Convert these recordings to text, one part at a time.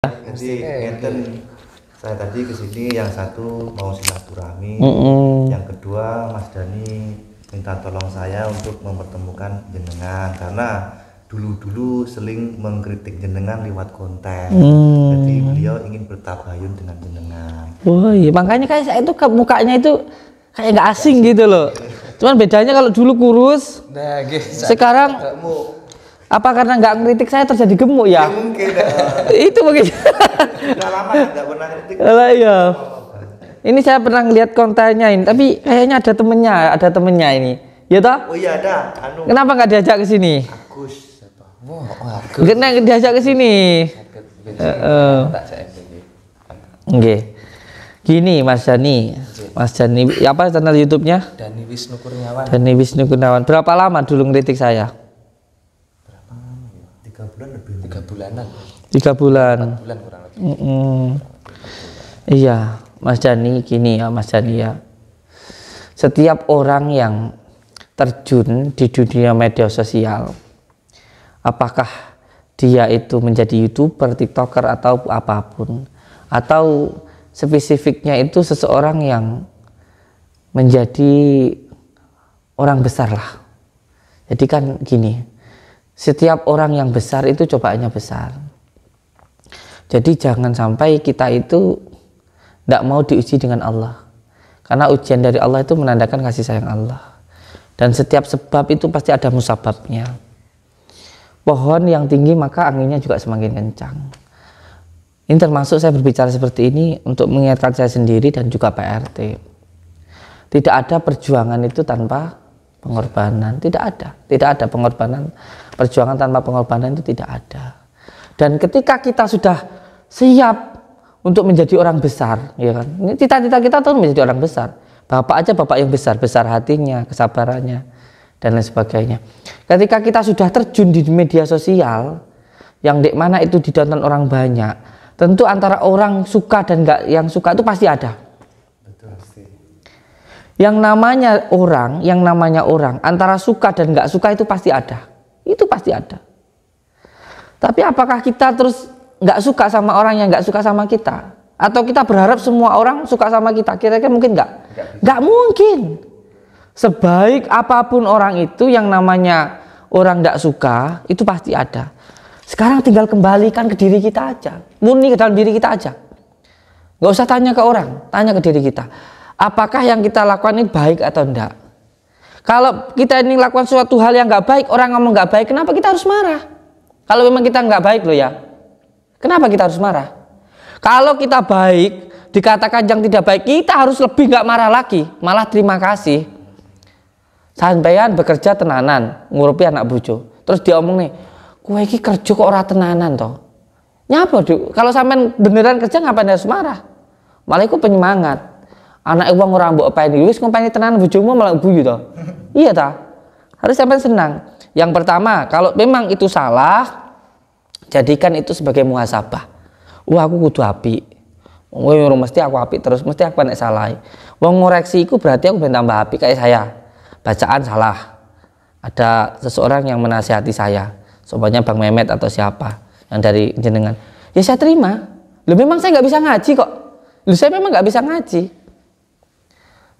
Jadi ngeten, saya tadi kesini yang satu mau silaturahmi, yang kedua Mas Dani minta tolong saya untuk mempertemukan jenengan karena dulu-dulu seling mengkritik jenengan lewat konten. Jadi beliau ingin bertabayun dengan jenengan. Wah iya, makanya kayak saya itu mukanya itu kayak nggak asing gitu loh. Cuman bedanya kalau dulu kurus, sekarang apa karena nggak ngeritik saya terjadi gemuk ya? Ya mungkin. Itu mungkin. Sudah lama nggak pernah kritik. Iya. Ini saya pernah ngeliat kontennya ini, tapi kayaknya ada temennya ini. Ya toh? Oh iya ada. Kenapa nggak diajak ke sini? Agus. Siapa? Nggak diajak ke sini. Oke. Gini Mas Dani, apa channel YouTube-nya? Dani Wisnu Kurniawan. Dani Wisnu Kurniawan. Berapa lama dulu ngeritik saya? 3 bulan lebih. 3 bulanan. 3 bulan. 4 bulan kurang lebih. Iya, Mas Dani, gini ya Mas Dani ya. Setiap orang yang terjun di dunia media sosial, apakah dia itu menjadi YouTuber, TikToker atau apapun, atau spesifiknya itu seseorang yang menjadi orang besar lah. Jadi kan gini, setiap orang yang besar itu cobaannya besar. Jadi jangan sampai kita itu tidak mau diuji dengan Allah, karena ujian dari Allah itu menandakan kasih sayang Allah. Dan setiap sebab itu pasti ada musababnya. Pohon yang tinggi maka anginnya juga semakin kencang. Ini termasuk saya berbicara seperti ini untuk mengingatkan saya sendiri dan juga PRT. Tidak ada perjuangan itu tanpa pengorbanan, tidak ada pengorbanan, perjuangan tanpa pengorbanan itu tidak ada. Dan ketika kita sudah siap untuk menjadi orang besar, ya kan? Ini cita-cita kita tuh menjadi orang besar. Bapak aja bapak yang besar, besar hatinya, kesabarannya, dan lain sebagainya. Ketika kita sudah terjun di media sosial, yang di mana itu ditonton orang banyak, tentu antara orang suka dan nggak yang suka itu pasti ada. Betul sih. Yang namanya orang, antara suka dan nggak suka itu pasti ada. Itu pasti ada. Tapi apakah kita terus nggak suka sama orang yang nggak suka sama kita? Atau kita berharap semua orang suka sama kita? Kira-kira mungkin nggak? Nggak mungkin. Sebaik apapun orang itu, yang namanya orang nggak suka, itu pasti ada. Sekarang tinggal kembalikan ke diri kita aja. Murni ke dalam diri kita aja. Nggak usah tanya ke orang, tanya ke diri kita. Apakah yang kita lakukan ini baik atau enggak? Kalau kita ini lakukan suatu hal yang nggak baik, orang ngomong nggak baik, kenapa kita harus marah? Kalau memang kita nggak baik loh ya, kenapa kita harus marah? Kalau kita baik, dikatakan yang tidak baik, kita harus lebih nggak marah lagi, malah terima kasih. Sampeyan bekerja tenanan, ngurupi anak bojo, terus dia omong nih, kowe iki kerja kok ora tenanan toh? Nyapa kalau sampean beneran kerja ngapain harus marah? Malah iku penyemangat. Anak uang ora mbok openi, wis ngopeni tenanan bojomu malah guyu toh. Iya ta? Harus sampean senang. Yang pertama, kalau memang itu salah, jadikan itu sebagai muhasabah. Wah, aku kudu apik. Wong mesti aku apik terus, mesti aku nek salah. Wong ngoreksi iku berarti aku ben tambah apik kayak saya. Bacaan salah. Ada seseorang yang menasihati saya. Sobatnya Bang Mehmet atau siapa yang dari jenengan. Ya saya terima. Loh memang saya nggak bisa ngaji kok. Loh saya memang nggak bisa ngaji.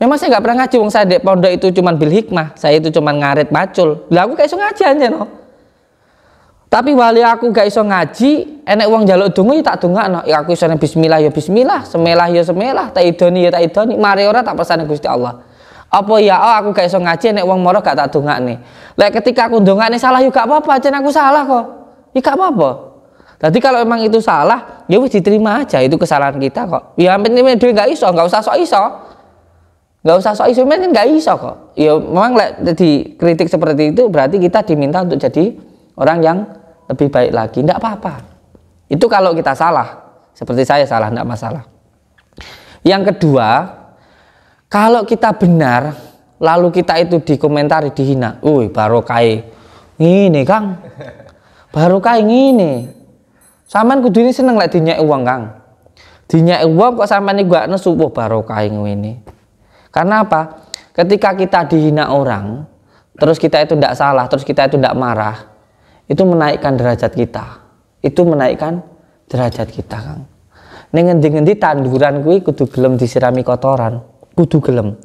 Memang saya nggak pernah ngaji. Wong saya di pondok itu cuman bil hikmah. Saya itu cuman ngarit macul. Lah aku gak iso ngaji aja no. Tapi wali aku gak iso ngaji, enek wong njaluk donga ya tak dongakno. Ya aku isone bismillah ya bismillah, semelah ya semelah, tak idoni ya tak idoni. Mari ora tak persane Gusti Allah. Apa ya aku gak iso ngaji, enek wong moro gak tak dongakne. Lek ketika aku dongakne salah ya gak apa-apa, jan aku salah kok. Ya gak apa-apa. Jadi kalau memang itu salah, ya wis diterima aja, itu kesalahan kita kok. Ya penting dhewe gak iso, gak usah sok iso. Gak usah sok iso, men gak iso kok. Ya memang lek dikritik seperti itu berarti kita diminta untuk jadi orang yang lebih baik lagi, tidak apa-apa. Itu kalau kita salah, seperti saya salah, tidak masalah. Yang kedua, kalau kita benar, lalu kita itu dikomentari, dihina, barokai ngene Kang, barokai ngene. Sampean kudu ini seneng lek dinyek uang Kang, dinyek uang kok sampean ini gak nesu, barokai ngene. Karena apa? Ketika kita dihina orang, terus kita itu tidak salah, terus kita itu tidak marah, itu menaikkan derajat kita, itu menaikkan derajat kita, Kang. Ning ngendi-ngendi tanduran kuwi kudu gelem disirami kotoran, kudu gelem.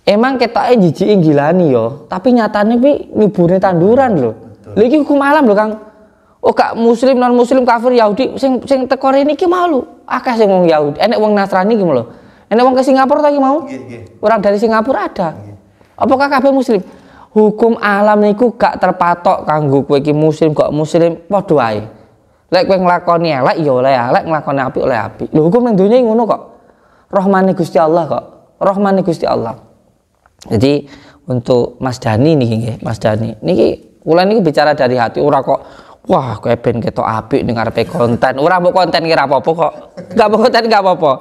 Emang ketoke jijiki gilani yo, tapi nyatane kuwi nyubure tanduran lho. Lha iki hukum alam lho, Kang. Oh gak muslim, non muslim, kafir, Yahudi sing teko rene iki mau lho. Akeh sing wong Yahudi, enek wong Nasrani iki lho. Enek wong ke Singapura ta iki mau? Orang dari Singapura ada. Apakah kabeh muslim? Hukum alam niku gak terpatok kanggo kowe iki muslim kok muslim padha wae. Lek kowe nglakoni elek ya oleh elek, nglakoni apik oleh apik. Lho hukum ning donya ngono kok. Rahmane Gusti Allah kok. Rahmane Gusti Allah. Jadi untuk Mas Dani niki nggih, Mas Dani. Niki kula niku bicara dari hati, ora kok wah kowe ben ketok apik ning ngarepe konten. Ora mbok konten ki ora apa-apa kok. Enggak mbok konten enggak apa-apa.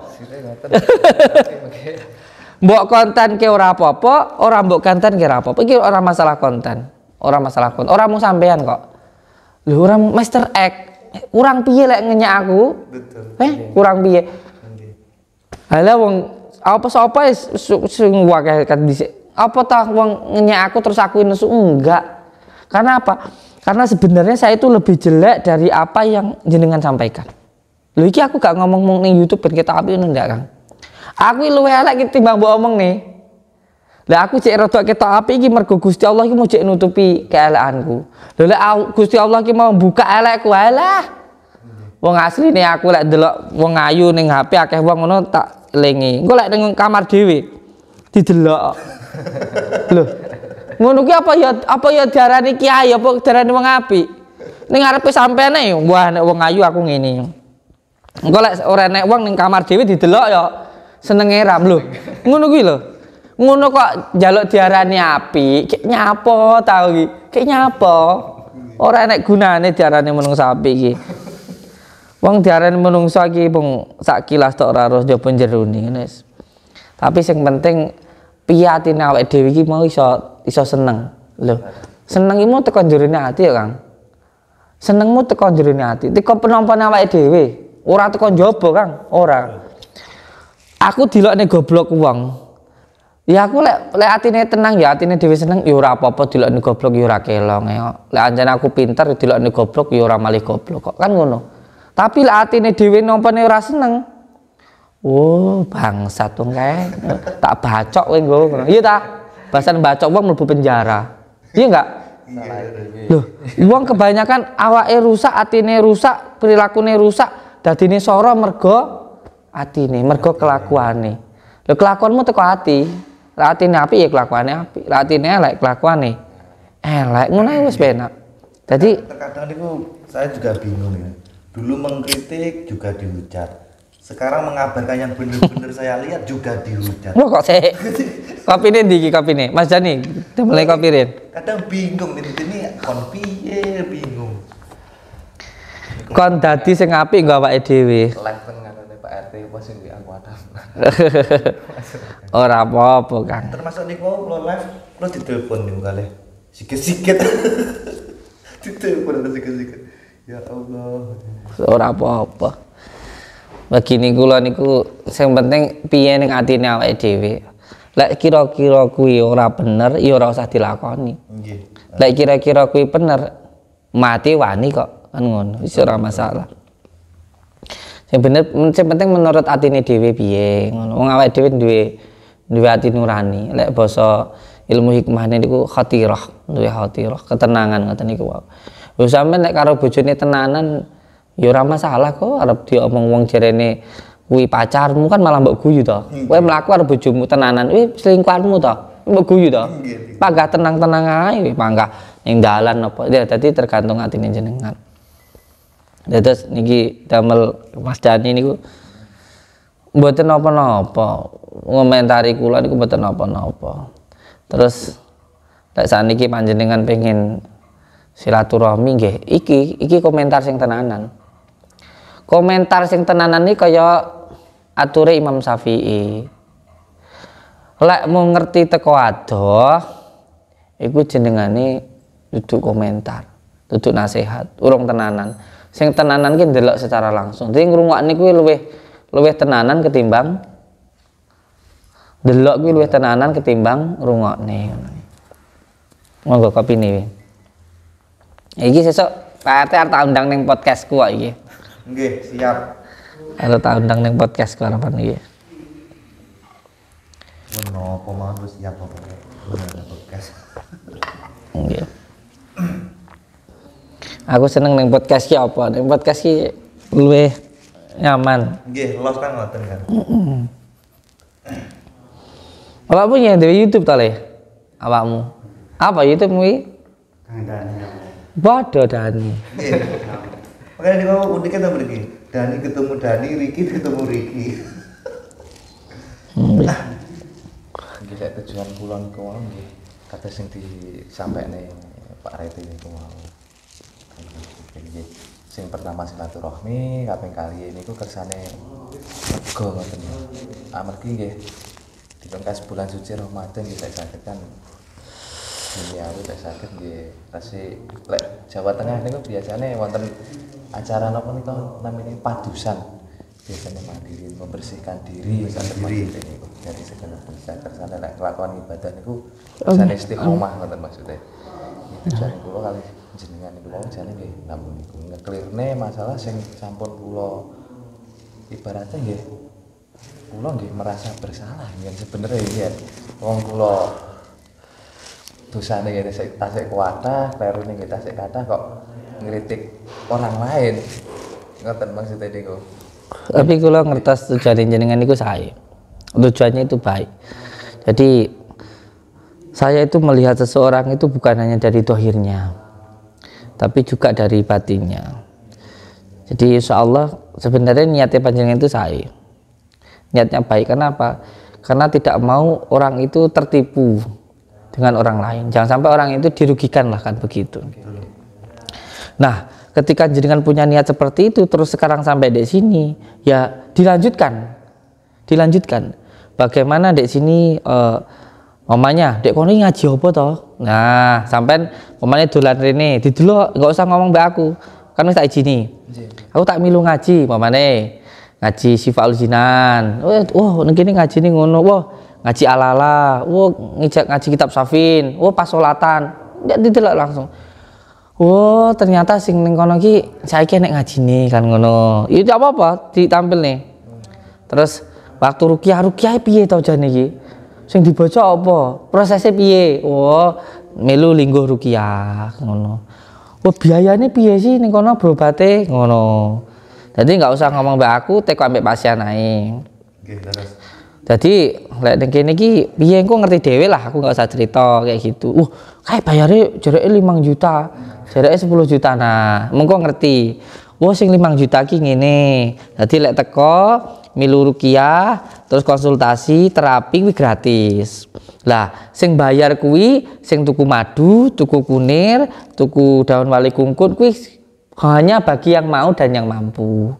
Mbok konten ki ora apa-apa, ora mbok konten ki ora apa-apa. Iki ora masalah konten. Ora masalah konten. Ora mung sampean kok. Lho ora Mr. X. Kurang piye lek ngenyak aku? Betul. Kurang piye? Halah wong apa sapa sing wae kan dhisik. Apa tah wong ngenyak aku terus aku nesu enggak. Karena apa? Karena sebenarnya saya itu lebih jelek dari apa yang jenengan sampaikan. Lho iki aku gak ngomong ning YouTube ben ketok apik ngono ndak, Kang. Aku luwih elek ketimbang mbok omong nih. Lah aku cek rada ketok apik iki mergo Gusti Allah iki mau cek nutupi keelekanku. Lho lek Gusti Allah iki mau buka elekku, alah. Wong asline aku lek delok wong ayu ning HP akeh wong ngono tak elingi. Engko lek ning kamar dhewe didelok. Lho. Ngono ki apa ya diarani kiai apa diarani wong apik. Ning ngarepe sampeyan ae wah nek wong ayu aku ngene. Engko lek ora nek wong ning kamar dhewe didelok ya senenge ram lho. Ngono kuwi lho. Ngono kok njaluk diarani apik, kek nyapo tau iki. Kek nyapo. Ora enek gunane diarani menungso apik iki. Wong diarani menungso iki mung sak kilas tok ora roh njaba jerone ngene. Tapi sing penting piye atine awake dhewe iki mau iso seneng. Lho, seneng iki mau teko jerone ati ya, Kang. Senengmu teko jerone ati, teko penampan awake dhewe, ora teko njaba, Kang. Ora. Aku dilokne goblok wong. Ya aku lek atine tenang ya atine dhewe seneng ya ora apa-apa dilokne goblok ya ora kelong ya. Lek anjane aku pinter dilokne goblok ya ora malih goblok kok. Kan ngono. Tapi lek atine dhewe nampane ora seneng. Oh, bangsat wong kae. Tak bacok kowe nggo ngono. Iya ta? Bahasan bacok wong mlebu penjara. Iya enggak? Loh, wong kebanyakan awake rusak, atine rusak, perilakune rusak, dadine soro mergo atine, mergo kelakuane. Lho kelakuanmu teko ati. Lek atine apik ya kelakuane apik. Lek atine elek kelakuane elek. Ngono wis penak. Jadi terkadang niku saya juga bingung ya. Dulu mengkritik juga dihujat. Sekarang mengabarkan yang benar-benar saya lihat juga dihujat. Wah kok sih? Kopine ndi iki kopine? Mas Jani, mulai kopirin. Kadang bingung ini kon piye bingung. Kon dadi sing apik nggo awake dhewe. Live kan ngarane Pak RT apa sing aku ada. Ora apa-apa, Kang. Termasuk niku kula live, kula ditelepon niku kalih. Sikit-sikit. Ditelepon ada sikit-sikit. Ya Allah. Ora apa-apa. Begini kula niku sing penting piye ning atine awake dhewe. Lek kira-kira kuwi ora bener ya ora usah dilakoni. Nggih. Lek kira-kira kuwi bener mati wani kok kan ngono. Wis ora masalah. Sing penting menurut atine dhewe piye ngono. Wong awake dhewe duwe ati nurani. Lek basa ilmu hikmahne niku khatirah, duwe khatirah, ketenangan ngoten niku wae. Lho sampeyan nek karo bojone tenanan ya ora masalah kok arep diomong wong jarene kuwi pacarmu kan malah mbok guyu to. Kowe mlaku karo bojomu tenanan, selingkuhanmu to. Mbok guyu to. Panggah tenang-tenang ae, panggah ning dalan apa. Ya dadi tergantung atine jenengan. Terus niki damel Mas Dani niku mboten napa-napa. Ngomentari kula niku mboten napa-napa. Terus lek saniki panjenengan pengen silaturahmi nggih, iki komentar sing tenanan. Komentar sing tenanan iki kaya ature Imam Syafi'i. Lek mau ngerti teko adoh iku jenengane duduk komentar, duduk nasihat, urung tenanan. Sing tenanan ki ndelok secara langsung. Dadi ngrungokne kuwi luwih tenanan ketimbang delok kuwi luwih tenanan ketimbang ngrungokne. Monggo kopine. Iki sesuk Pak RT arep tak undang ning podcastku kok iki. Nggih, siap. Kalau tak undang ning podcast karapan iki. Menapa mau wis siap pokoknya. Bener podcast. Nggih. Aku seneng ning podcast ki apa? Ning podcast ki luwih nyaman. Nggih, los kan ngoten kan. Awak punya di YouTube ta le? Awakmu. Apa YouTube kuwi? Bodoh Dani. Makanya di bawah uniknya tuh begini. Dani ketemu Dani, Riki ketemu Riki. Iki lek tujuan kula niku mau nggih kata sing disampaikne Pak Reti niku mau. Nggih. Sing pertama silaturahmi, kaping kali niku kersane lega ngoten. Amargi nggih dipengkas bulan suci Ramadan nggih saged kan ini aku tak sakit nggih. Tasih lek Jawa Tengah niku biasane wonten acara napa nika namine padusan. Biasanya mandiri membersihkan diri saged mandiri niku. Jadi segala bisa kersane lek kelakuan ibadah niku kersane istiqomah ngoten maksudnya. Itu jane kula kali jenengan niku wau jane nggih namun niku ngeklirne masalah sing sampun kula ibaratnya nggih kula nggih merasa bersalah yen sebenarnya ya wong kula dosane ya tasik kuatah, klerune nggih tasik kathah kok ngritik orang lain. Ngoten maksudnya niku. Tapi kula ngertos tujuan jenengan niku sae. Tujuannya itu baik. Jadi saya itu melihat seseorang itu bukan hanya dari dohirnya, tapi juga dari batinnya. Jadi insya Allah sebenarnya niatnya panjenengan itu sae. Niatnya baik. Kenapa? Karena tidak mau orang itu tertipu dengan orang lain. Jangan sampai orang itu dirugikan lah kan begitu. Nah, ketika jenengan punya niat seperti itu terus sekarang sampai di sini, ya dilanjutkan. Bagaimana di sini mamanya, dek kono ngaji apa toh? Nah, sampean mamanya dolan rene, didelok enggak usah ngomong mbak aku. Kan wis tak izini. Aku tak milu ngaji, mamane ngaji Syifaul Jinan. Oh, ning kene ngaji ning ngono. Wah, ngaji ala-ala. Wah, ngijak ngaji kitab Safin. Wah, pas salatan. Ndak didelok langsung. Wah, ternyata sing ning kono ki saiki nek ngajine kan ngono. Itu apa-apa ditampil nih. Terus waktu ruqyah piye to jane iki? Sing dibaca apa? Prosesnya piye? Oh, melu lingguh ruqyah ngono. Oh, biayane piye sih ning kono berobate ngono. Jadi nggak usah ngomong mbak aku, teko ambek pasien ae. Nggih, terus. Jadi lek ning kene iki piye engko ngerti dhewe lah, aku nggak usah cerita kayak gitu. Kayak bayare jareke 5 juta, jareke 10 juta. Nah, mengko ngerti. Sing 5 juta ki ngene. Dadi lek teko milu ruqyah, terus konsultasi, terapi kuwi gratis. Lah, sing bayar kuwi sing tuku madu, tuku kunir, tuku daun wali kungkut kuwi hanya bagi yang mau dan yang mampu.